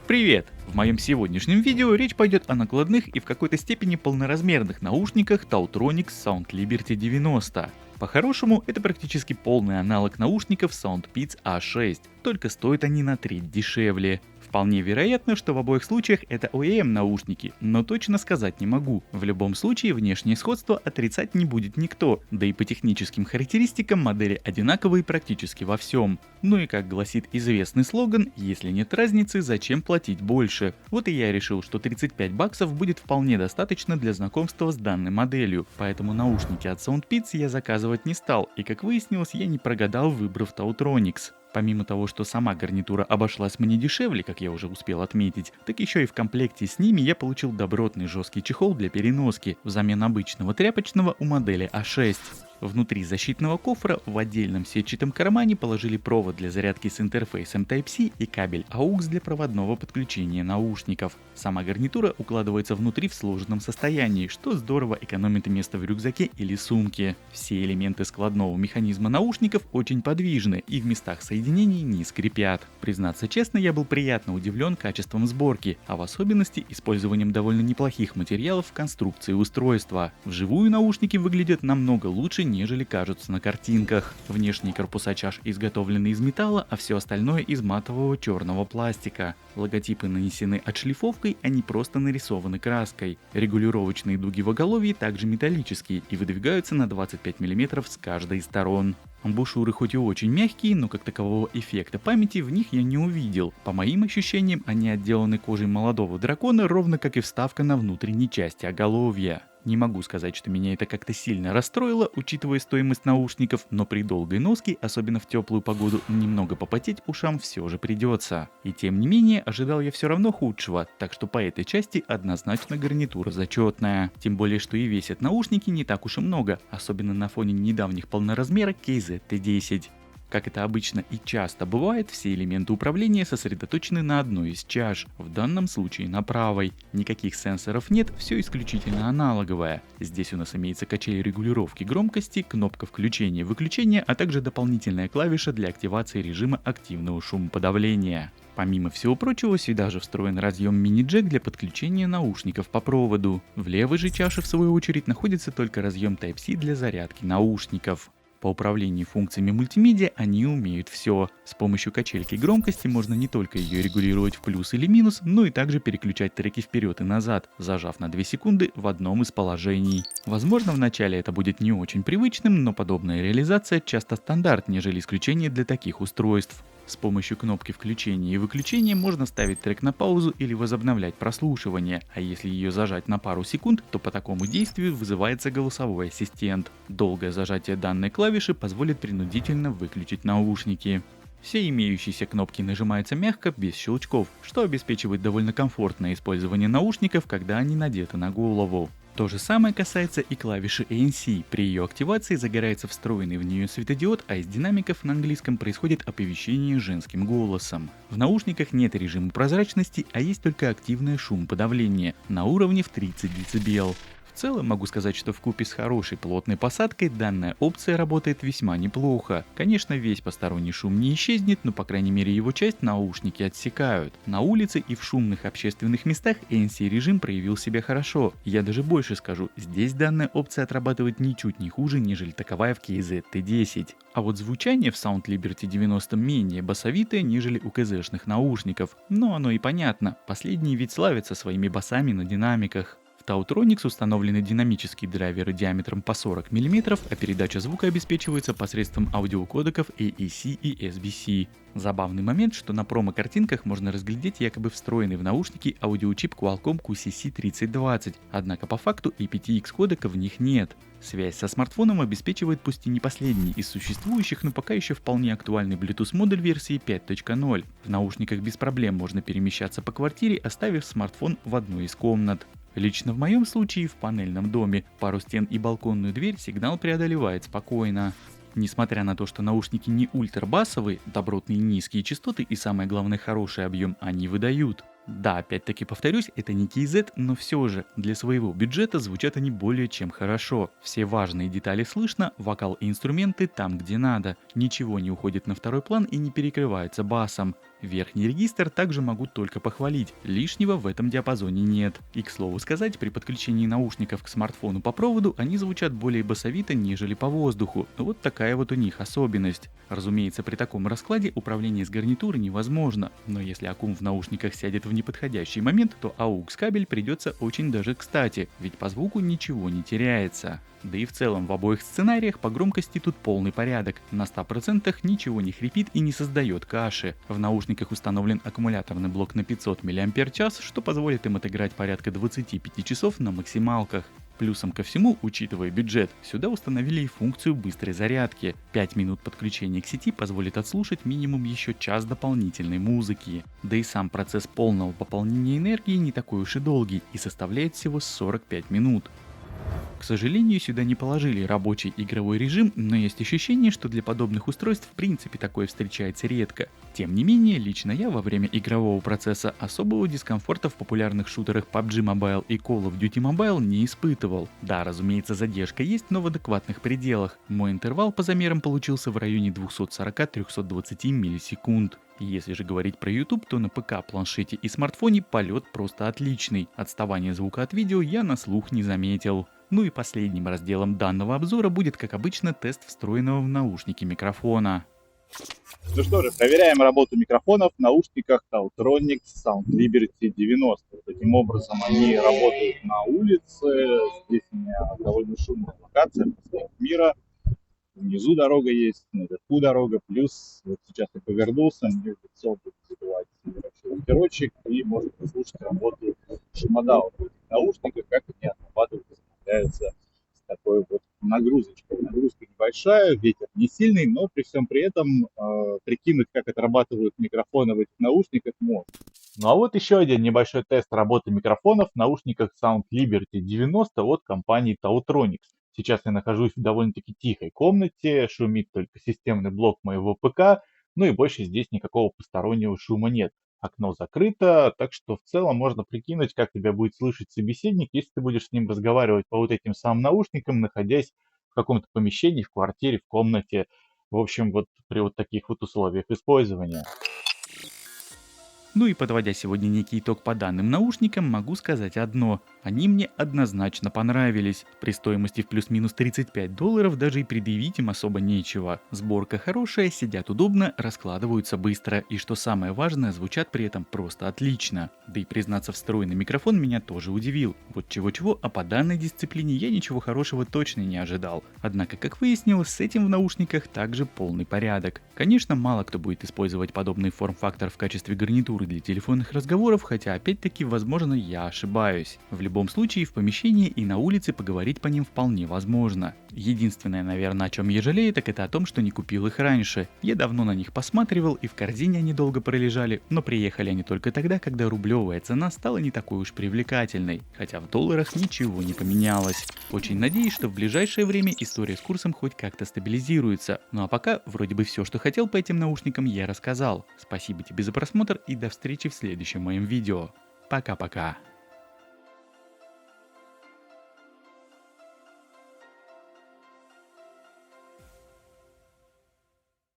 Привет! В моем сегодняшнем видео речь пойдет о накладных и в какой-то степени полноразмерных наушниках Tautronix Sound Liberty 90. По-хорошему, это практически полный аналог наушников SoundPeats A6, только стоят они на треть дешевле. Вполне вероятно, что в обоих случаях это OEM наушники, но точно сказать не могу. В любом случае, внешнее сходство отрицать не будет никто, да и по техническим характеристикам модели одинаковые практически во всем. Ну и как гласит известный слоган, если нет разницы, зачем платить больше? Вот и я решил, что 35 баксов будет вполне достаточно для знакомства с данной моделью, поэтому наушники от SoundPeats я заказывать не стал, и как выяснилось, я не прогадал, выбрав Tautronix. Помимо того, что сама гарнитура обошлась мне дешевле, как я уже успел отметить, так еще и в комплекте с ними я получил добротный жесткий чехол для переноски, взамен обычного тряпочного у модели A6. Внутри защитного кофра в отдельном сетчатом кармане положили провод для зарядки с интерфейсом Type-C и кабель AUX для проводного подключения наушников. Сама гарнитура укладывается внутри в сложенном состоянии, что здорово экономит место в рюкзаке или сумке. Все элементы складного механизма наушников очень подвижны и в местах соединений не скрипят. Признаться честно, я был приятно удивлен качеством сборки, а в особенности использованием довольно неплохих материалов в конструкции устройства. Вживую наушники выглядят намного лучше, нежели кажутся на картинках. Внешние корпуса чаш изготовлены из металла, а все остальное из матового черного пластика. Логотипы нанесены отшлифовкой, а не просто нарисованы краской. Регулировочные дуги в оголовье также металлические и выдвигаются на 25 мм с каждой из сторон. Амбушюры хоть и очень мягкие, но как такового эффекта памяти в них я не увидел. По моим ощущениям, они отделаны кожей молодого дракона, ровно как и вставка на внутренней части оголовья. Не могу сказать, что меня это как-то сильно расстроило, учитывая стоимость наушников, но при долгой носке, особенно в теплую погоду, немного попотеть ушам все же придется. И тем не менее, ожидал я все равно худшего, так что по этой части однозначно гарнитура зачетная. Тем более, что и весят наушники не так уж и много, особенно на фоне недавних полноразмерок KZ-T10. Как это обычно и часто бывает, все элементы управления сосредоточены на одной из чаш, в данном случае на правой. Никаких сенсоров нет, все исключительно аналоговое. Здесь у нас имеется качель регулировки громкости, кнопка включения-выключения, а также дополнительная клавиша для активации режима активного шумоподавления. Помимо всего прочего, сюда же встроен разъем мини-джек для подключения наушников по проводу. В левой же чаше, в свою очередь, находится только разъем Type-C для зарядки наушников. По управлению функциями мультимедиа они умеют все. С помощью качельки громкости можно не только ее регулировать в плюс или минус, но и также переключать треки вперед и назад, зажав на 2 секунды в одном из положений. Возможно, в начале это будет не очень привычным, но подобная реализация часто стандарт, нежели исключение для таких устройств. С помощью кнопки включения и выключения можно ставить трек на паузу или возобновлять прослушивание, а если ее зажать на пару секунд, то по такому действию вызывается голосовой ассистент. Долгое зажатие данной клавиши позволит принудительно выключить наушники. Все имеющиеся кнопки нажимаются мягко, без щелчков, что обеспечивает довольно комфортное использование наушников, когда они надеты на голову. То же самое касается и клавиши ANC. При ее активации загорается встроенный в нее светодиод, а из динамиков на английском происходит оповещение женским голосом. В наушниках нет режима прозрачности, а есть только активное шумоподавление на уровне в 30 дБ. В целом могу сказать, что вкупе с хорошей плотной посадкой данная опция работает весьма неплохо. Конечно, весь посторонний шум не исчезнет, но по крайней мере его часть наушники отсекают. На улице и в шумных общественных местах ANC режим проявил себя хорошо. Я даже больше скажу, здесь данная опция отрабатывает ничуть не хуже, нежели таковая в KZ-T10. А вот звучание в Sound Liberty 90 менее басовитое, нежели у КЗшных наушников. Но оно и понятно, последние ведь славятся своими басами на динамиках. В Tautronix установлены динамические драйверы диаметром по 40 мм, а передача звука обеспечивается посредством аудиокодеков AAC и SBC. Забавный момент, что на промо-картинках можно разглядеть якобы встроенный в наушники аудиочип Qualcomm QCC3020, однако по факту aptX кодека в них нет. Связь со смартфоном обеспечивает пусть и не последний из существующих, но пока еще вполне актуальный Bluetooth модуль версии 5.0. В наушниках без проблем можно перемещаться по квартире, оставив смартфон в одной из комнат. Лично в моем случае в панельном доме пару стен и балконную дверь сигнал преодолевает спокойно. Несмотря на то, что наушники не ультрабасовые, добротные низкие частоты и самое главное хороший объем они выдают. Да, опять-таки повторюсь, это не KZ, но все же, для своего бюджета звучат они более чем хорошо. Все важные детали слышно, вокал и инструменты там, где надо. Ничего не уходит на второй план и не перекрывается басом. Верхний регистр также могу только похвалить, лишнего в этом диапазоне нет. И к слову сказать, при подключении наушников к смартфону по проводу они звучат более басовито, нежели по воздуху. Вот такая вот у них особенность. Разумеется, при таком раскладе управление с гарнитуры невозможно, но если аккум в наушниках сядет в неподходящий момент, то AUX кабель придется очень даже кстати, ведь по звуку ничего не теряется. Да и в целом в обоих сценариях по громкости тут полный порядок, на 100% ничего не хрипит и не создает каши. В наушниках установлен аккумуляторный блок на 500 мАч, что позволит им отыграть порядка 25 часов на максималках. Плюсом ко всему, учитывая бюджет, сюда установили и функцию быстрой зарядки. 5 минут подключения к сети позволит отслушать минимум еще час дополнительной музыки. Да и сам процесс полного пополнения энергии не такой уж и долгий и составляет всего 45 минут. К сожалению, сюда не положили рабочий игровой режим, но есть ощущение, что для подобных устройств в принципе такое встречается редко. Тем не менее, лично я во время игрового процесса особого дискомфорта в популярных шутерах PUBG Mobile и Call of Duty Mobile не испытывал. Да, разумеется, задержка есть, но в адекватных пределах. Мой интервал по замерам получился в районе 240-320 миллисекунд. Если же говорить про YouTube, то на ПК, планшете и смартфоне полет просто отличный. Отставание звука от видео я на слух не заметил. Ну и последним разделом данного обзора будет, как обычно, тест встроенного в наушники микрофона. Ну что же, проверяем работу микрофонов в наушниках Tautronix Sound Liberty 90. Таким образом, они работают на улице. Здесь у меня довольно шумная локация, мира. Внизу дорога есть, наверху дорога. Плюс вот сейчас я повернулся, мне в лицо будет задувать небольшой ветерочек, и можно послушать работу шумодава в этих наушниках, как они отрабатывают и справляются с такой вот нагрузочкой. Нагрузка небольшая, ветер не сильный, но при всем при этом прикинуть, как отрабатывают микрофоны в этих наушниках, можно. Ну а вот еще один небольшой тест работы микрофонов в наушниках Sound Liberty 90 от компании Tautronix. Сейчас я нахожусь в довольно-таки тихой комнате, шумит только системный блок моего ПК, ну и больше здесь никакого постороннего шума нет. Окно закрыто, так что в целом можно прикинуть, как тебя будет слышать собеседник, если ты будешь с ним разговаривать по вот этим самым наушникам, находясь в каком-то помещении, в квартире, в комнате. В общем, вот при вот таких вот условиях использования. Ну и подводя сегодня некий итог по данным наушникам, могу сказать одно. Они мне однозначно понравились. При стоимости в плюс-минус $35 даже и предъявить им особо нечего. Сборка хорошая, сидят удобно, раскладываются быстро и, что самое важное, звучат при этом просто отлично. Да и признаться, встроенный микрофон меня тоже удивил. Вот чего-чего, а по данной дисциплине я ничего хорошего точно не ожидал. Однако, как выяснилось, с этим в наушниках также полный порядок. Конечно, мало кто будет использовать подобный форм-фактор в качестве гарнитуры для телефонных разговоров, хотя опять-таки, возможно, я ошибаюсь. В любом случае, в помещении и на улице поговорить по ним вполне возможно. Единственное, наверное, о чем я жалею, так это о том, что не купил их раньше. Я давно на них посматривал, и в корзине они долго пролежали, но приехали они только тогда, когда рублевая цена стала не такой уж привлекательной, хотя в долларах ничего не поменялось. Очень надеюсь, что в ближайшее время история с курсом хоть как-то стабилизируется. Ну а пока, вроде бы все, что хотел по этим наушникам, я рассказал. Спасибо тебе за просмотр и до встречи в следующем моем видео. Пока-пока.